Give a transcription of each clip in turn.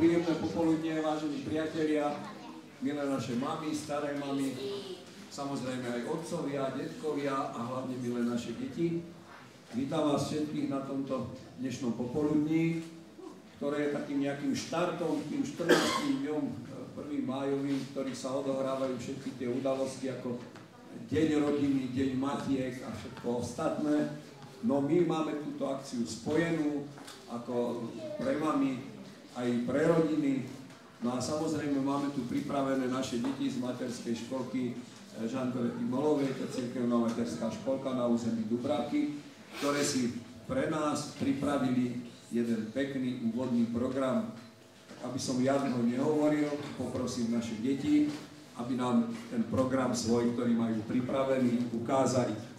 príjemné popoludnie, vážení priatelia, milé naše mamy, staré mamy, samozrejme aj otcovia, detkovia a hlavne milé naše deti. Vítam vás všetkých na tomto dnešnom popoludní, ktoré je takým nejakým štartom, tým 14. dňom 1. májovým, v ktorých sa odohrávajú všetky tie udalosti ako Deň rodiny, Deň matiek a všetko ostatné. No my máme túto akciu spojenú ako pre mami, aj pre rodiny. No a samozrejme máme tu pripravené naše deti z materskej školky Žanberety Molovej, to je cirkevná materská školka na území Dubravky, ktoré si pre nás pripravili jeden pekný úvodný program. Aby som ja dlho nehovoril, poprosím naše deti, aby nám ten program svoj, ktorý majú pripravený, ukázali.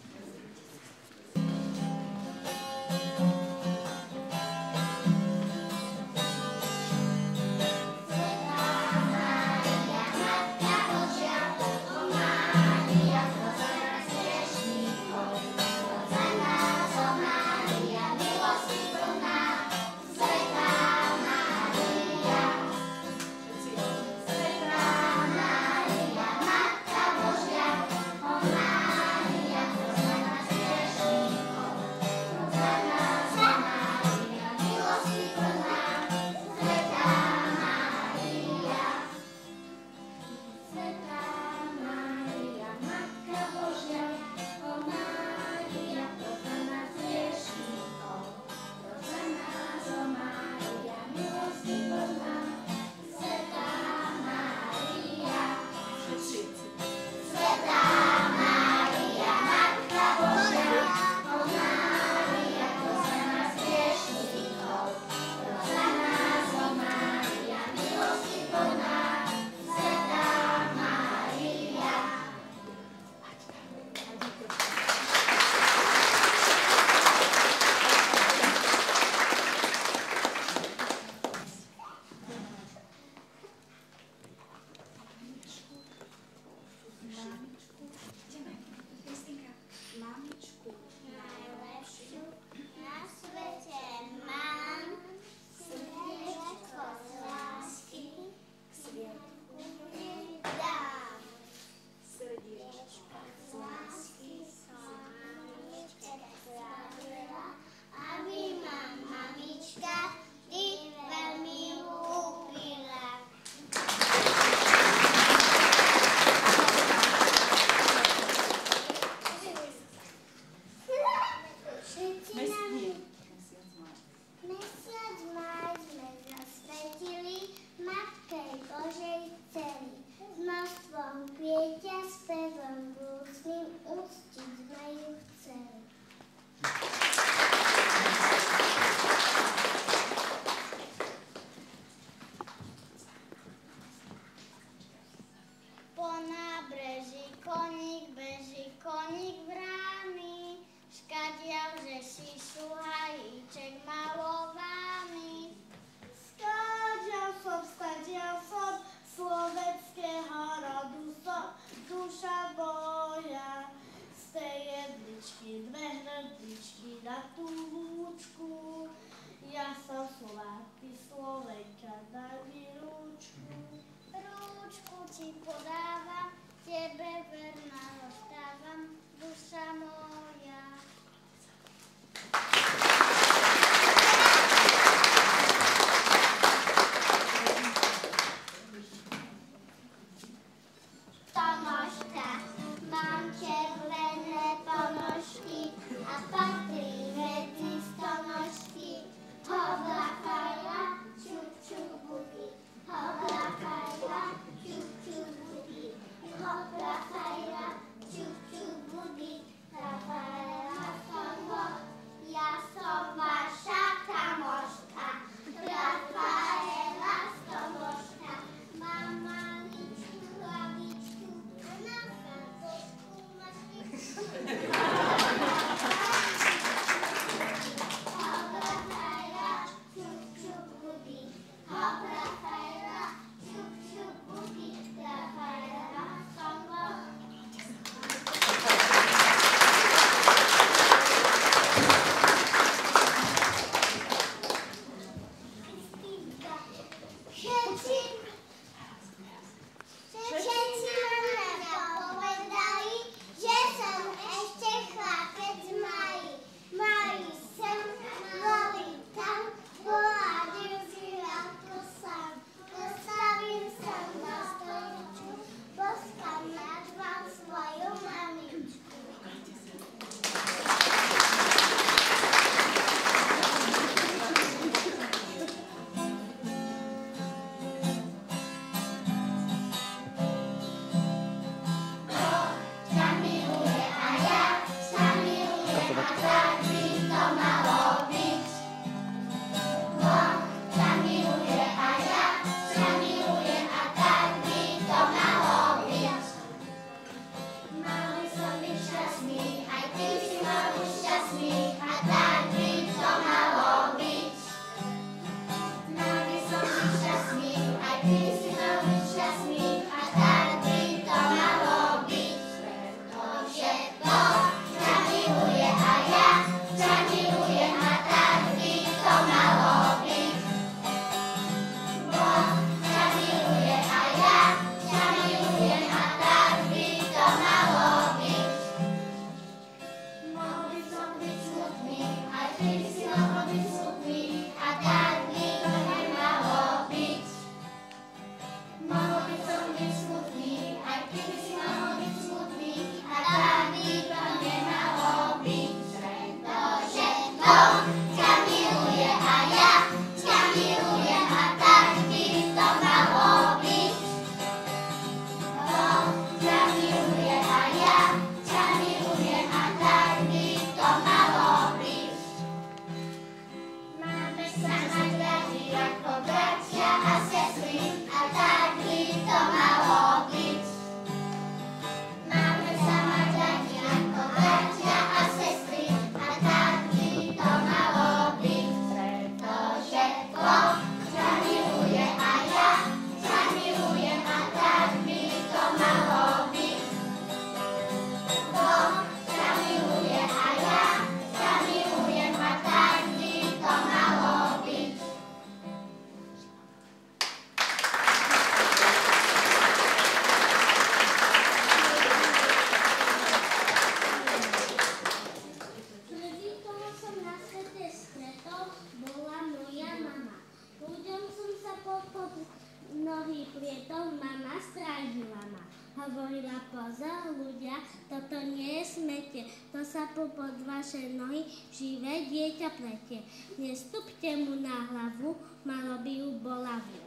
hovorila pozor ľudia, toto nie je smetie, to sa popod vaše nohy živé dieťa pletie. Nestupte mu na hlavu, malo by ju bolavú.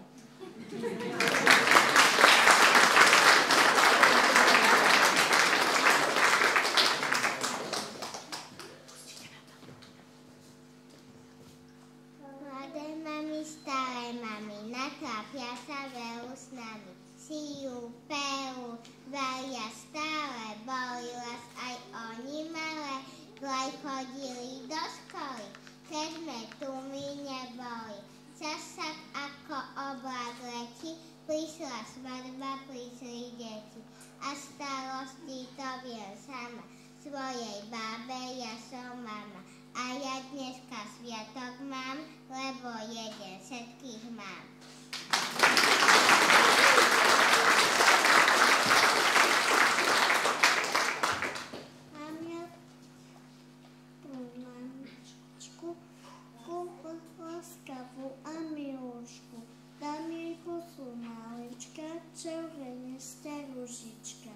Mladé mami, staré mami, natrápia sa veľu s nami. Sijú, peru, varia stále, boli vás aj oni malé, vraj chodili do školy, keď sme tu my neboli. Časak ako oblak letí, prišla svadba, prišli deti. A starosti to viem sama, svojej bábe ja som mama. A ja dneska sviatok mám, lebo jeden všetkých mám. Mám ja tú mamičku, kúpil láskavú a milúšku. Dám jej kosu malička, červenistá ružička.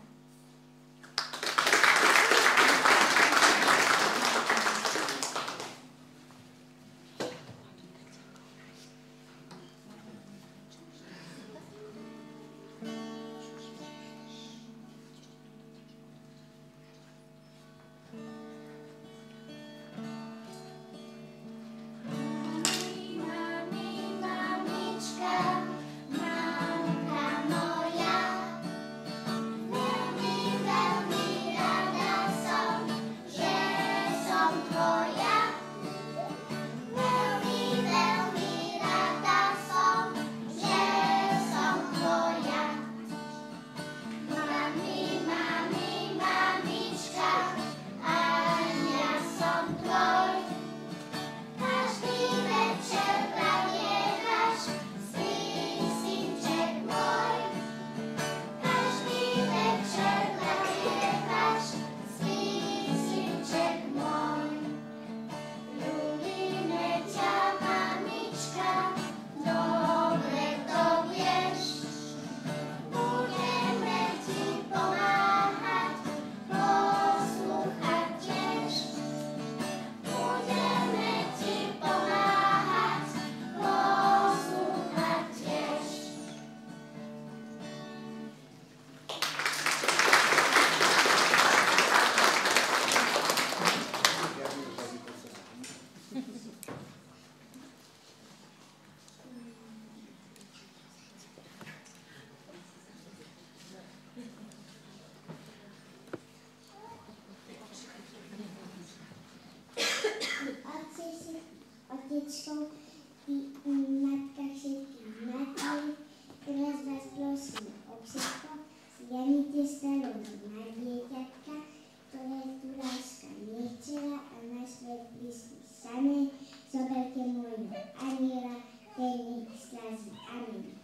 Otečkou i matka všetkých matí, teraz vás prosím o všetko, zjanite starobu na dieťatka, ktoré tu láska nechcela a na svet prísli samé, zoberte môjho aniela, ten nech slazí. Amen.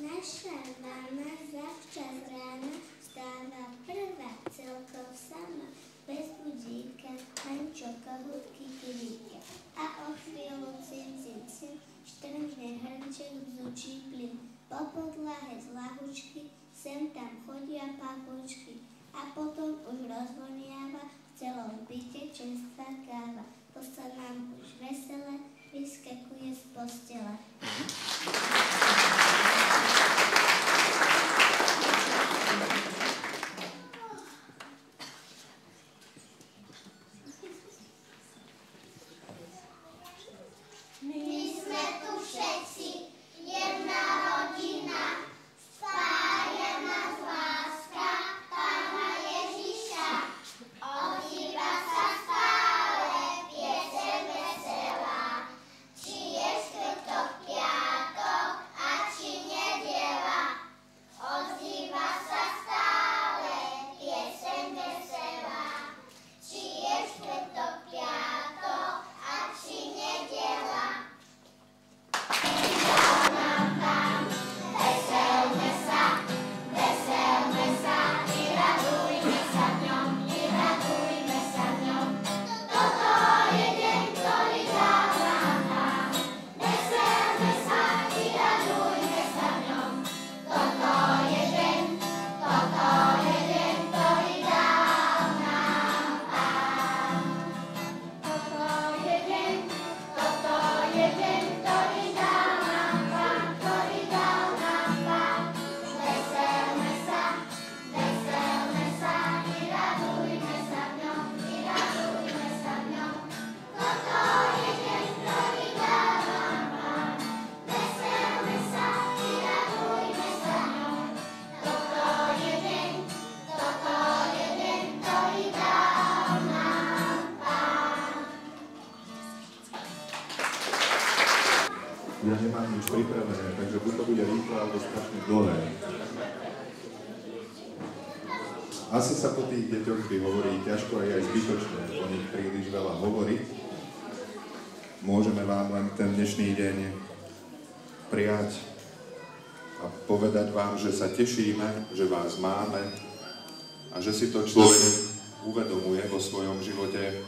Naša mama zavčas rána stáva prvá celkom sama, bez budíka, Hančo, kohútky, kvítka. A o chvíľu cin, štrngne hrnček, bzučí plyn. Po podlahe z lahučky, sem tam chodia papučky. A potom už rozvoniava v celom byte čerstvá káva. To sa nám už vesele vyskakuje z postele. Ja nemám nič pripravené, takže buď to bude rýchlo, alebo strašne dlhé. Asi sa po tých deťoch vždy hovorí ťažko aj zbytočné, o nich príliš veľa hovoriť. Môžeme vám len ten dnešný deň prijať a povedať vám, že sa tešíme, že vás máme a že si to človek uvedomuje vo svojom živote.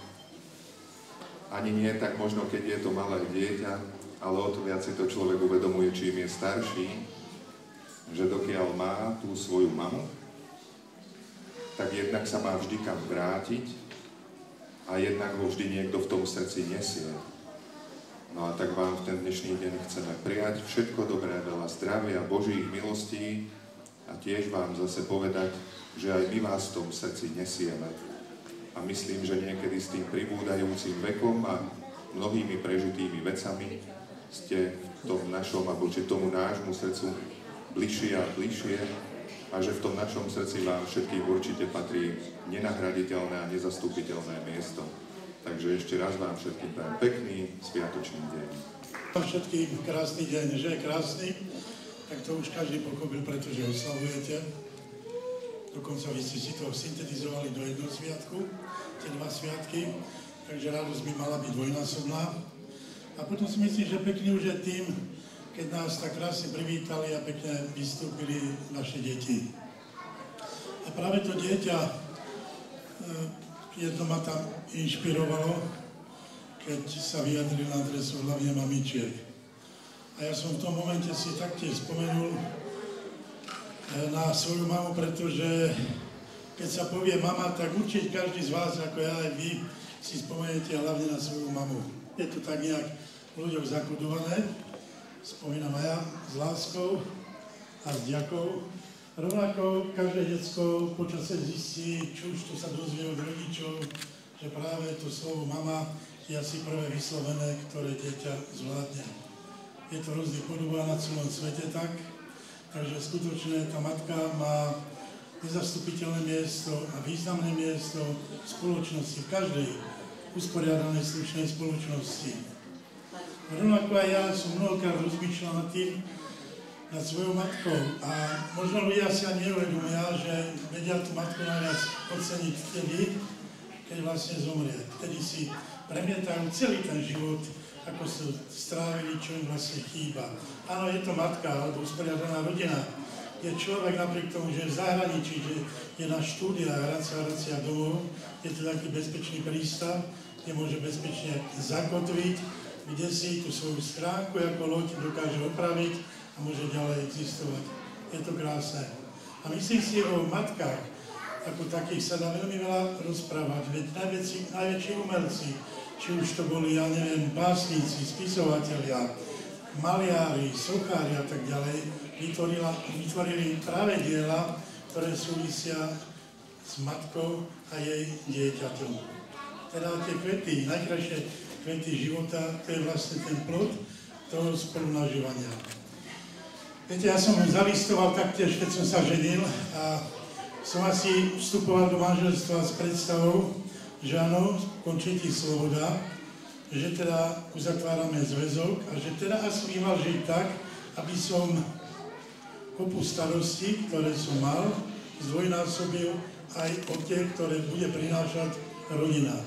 Ani nie tak možno, keď je to malé dieťa, ale o to viac si to človek uvedomuje, čím je starší, že dokiaľ má tú svoju mamu, tak jednak sa má vždy kam vrátiť a jednak ho vždy niekto v tom srdci nesie. No a tak vám v ten dnešný deň chceme prijať všetko dobré, veľa zdravia, Božích milostí a tiež vám zase povedať, že aj my vás v tom srdci nesieme. A myslím, že niekedy s tým pribúdajúcim vekom a mnohými prežitými vecami ste v tom našom, alebo či tomu nášmu srdcu bližšie a bližšie a že v tom našom srdci vám všetkým určite patrí nenahraditeľné a nezastupiteľné miesto. Takže ešte raz vám všetkým prajem pekný sviatočný deň. Všetkým krásny deň, že je krásny, tak to už každý pochopil, pretože oslavujete. Dokonca vy ste si to syntetizovali do jednoho sviatku, tie dva sviatky, takže radosť by mala byť dvojnásobná. A potom si myslím, že pekný už je tým, keď nás tak krásne privítali a pekne vystúpili naše deti. A práve to dieťa jedno ma tam inšpirovalo, keď sa vyjadril na adresu hlavne mamičiek. A ja som v tom momente si taktiež spomenul na svoju mamu, pretože keď sa povie mama, tak určite každý z vás, ako ja aj vy, si spomeniete hlavne na svoju mamu. Je to tak nejak v ľuďoch zakodované. Spomínam aj ja s láskou a s ďakou. Rovnako každé decko počasie zistí, či už to sa dozvie od rodičov, že práve to slovo mama je asi prvé vyslovené, ktoré dieťa zvládne. Je to rozdieľ na celom svete tak, takže skutočne tá matka má nezastupiteľné miesto a významné miesto v spoločnosti, v každej usporiadanej slušnej spoločnosti. Rovnako aj ja som mnohokrát rozmýšľal nad tým, nad svojou matkou a možno ľudia si ani neuvedomia, že vedia tú matku najviac oceniť vtedy, keď vlastne zomrie. Vtedy si premietajú celý ten život, ako sa strávili, čo im vlastne chýba. Áno, je to matka alebo usporiadaná rodina, je človek napriek tomu, že je v zahraničí, že je na štúdia a vracia domov, je to taký bezpečný prístav, kde môže bezpečne zakotviť, kde si tú svoju schránku ako loď dokáže opraviť a môže ďalej existovať. Je to krásne. A myslím si o matkách, ako takých sa dá veľmi veľa rozprávať, veď najväčší umelci, či už to boli, ja neviem, básnici, spisovatelia, maliári, sochári a tak ďalej, vytvorili práve diela, ktoré súvisia s matkou a jej dieťaťom. Teda tie kvety, najkrajšie kvety života, to je vlastne ten plod toho spolunažívania. Viete, ja som zalistoval taktiež, keď som sa ženil a som asi vstupoval do manželstva s predstavou, že áno, končí ti sloboda, že teda uzatvárame zväzok a že teda asi by mal žiť tak, aby som kopu starostí, ktoré som mal, zdvojnásobil aj o tie, ktoré bude prinášať rodina.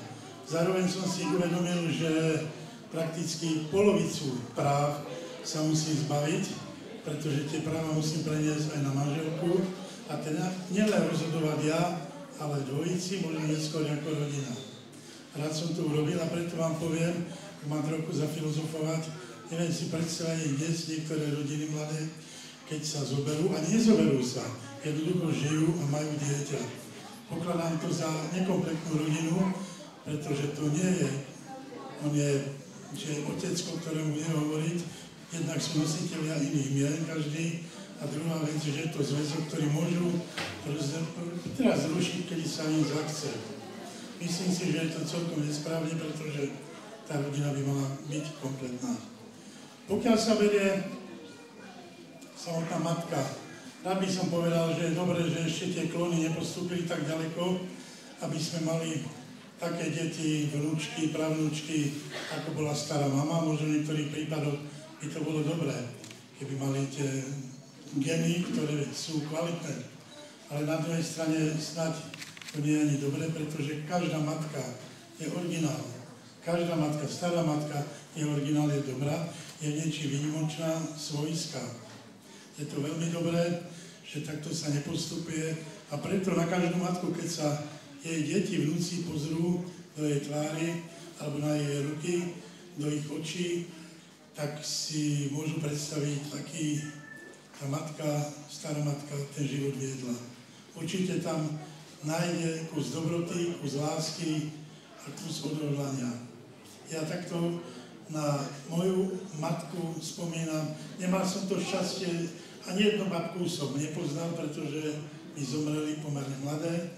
Zároveň som si uvedomil, že prakticky polovicu práv sa musím zbaviť, pretože tie práva musím preniesť aj na manželku a teda nielen rozhodovať ja, ale dvojici, možno neskôr ako rodina. Rád som to urobil a preto vám poviem, ak mám trochu zafilozofovať, neviem si predstaviť dnes niektoré rodiny mladé, keď sa zoberú a nezoberú sa, jednoducho žijú a majú dieťa. Pokladám to za nekompletnú rodinu, pretože to nie je, on je že otecko, ktorému budeme hovoriť, jednak sú nositeľia iných mien, každý, a druhá vec, že je to zväzok, ktorý môžu teraz zrušiť, keď sa im zachce. Myslím si, že je to celkom nesprávne, pretože tá rodina by mala byť kompletná. Pokiaľ sa berie samotná matka, rád by som povedal, že je dobré, že ešte tie klony nepostúpili tak ďaleko, aby sme mali také deti, vnúčky, pravnúčky, ako bola stará mama. Možno v niektorých prípadoch by to bolo dobré, keby mali tie geny, ktoré sú kvalitné. Ale na druhej strane snáď to nie je ani dobré, pretože každá matka je originál. Každá matka, stará matka je originál, je dobrá, je niečím výnimočná, svojská. Je to veľmi dobré, že takto sa nepostupuje a preto na každú matku, keď sa jej deti, vnúci pozrú do jej tvári alebo na jej ruky, do ich očí, tak si môžu predstaviť, aký tá matka, stará matka, ten život viedla. Určite tam nájde kus dobroty, kus lásky a kus odhodlania. Ja takto na moju matku spomínam. Nemal som to šťastie, ani jednu babku som nepoznal, pretože mi zomreli pomerne mladé.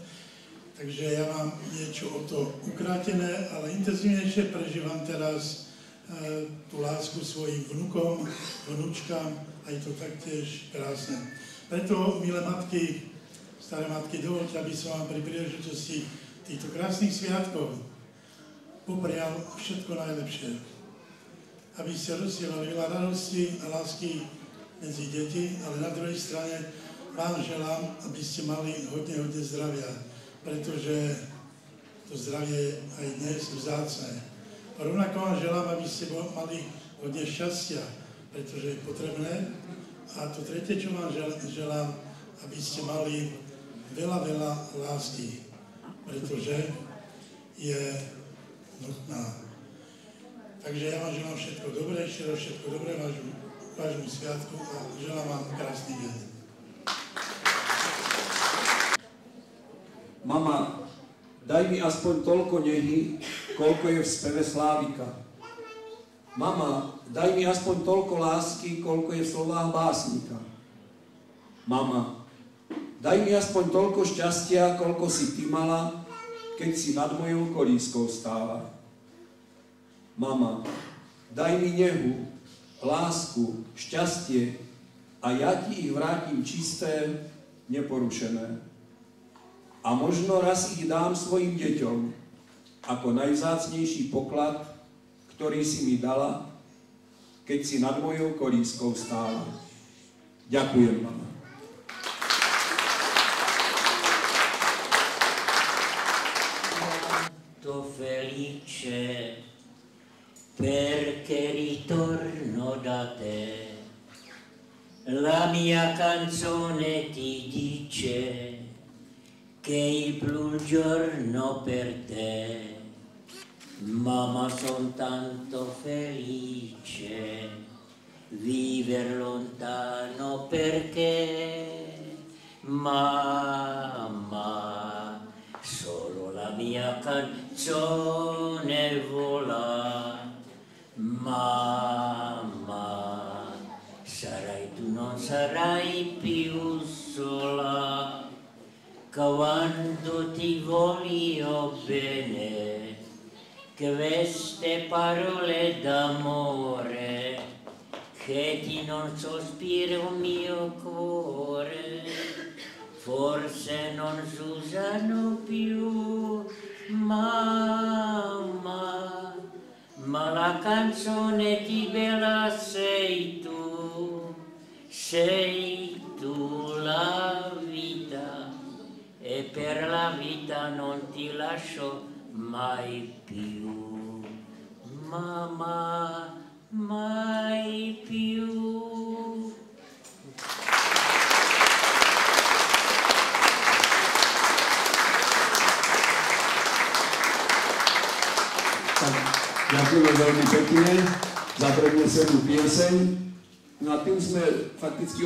Takže ja mám niečo o to ukrátené, ale intenzívnejšie prežívam teraz tú lásku svojim vnukom, vnúčkam a je to taktiež krásne. Preto, milé matky, staré matky, dovoľte, aby som vám pri príležitosti týchto krásnych sviatkov poprial všetko najlepšie. Aby ste rozsielali veľa radosti a lásky medzi deti, ale na druhej strane vám želám, aby ste mali hodne zdravia, pretože to zdravie aj dnes je vzácne. A rovnako vám želám, aby ste mali hodne šťastia, pretože je potrebné. A to tretie, čo vám želám, aby ste mali veľa lásky, pretože je nutná. Takže ja vám želám všetko dobré, ešte raz všetko dobré vášmu sviatku a želám vám krásny deň. Mama, daj mi aspoň toľko nehy, koľko je v speve Slávika. Mama, daj mi aspoň toľko lásky, koľko je v slovách básnika. Mama, daj mi aspoň toľko šťastia, koľko si ty mala, keď si nad mojou kolískou stála. Mama, daj mi nehu, lásku, šťastie a ja ti ich vrátim čisté, neporušené. A možno raz ich dám svojim deťom ako najvzácnejší poklad, ktorý si mi dala, keď si nad mojou kolískou stála. Ďakujem, mama. Felice perché ritorno da te, la mia canzone ti dice che il blu giorno per te. Mamma, son tanto felice viver lontano perché mamma, solo la mia canzone vola. Mamma, sarai tu, non sarai più sola, quando ti voglio bene, che queste parole d'amore, che ti non sospira un mio cuore, forse non si usano più, mamma, ma la canzone di bella sei tu la vita, e per la vita non ti lascio mai più, mamma, mai più. Ďakujeme veľmi pekne za prednesenú pieseň. No a tým sme fakticky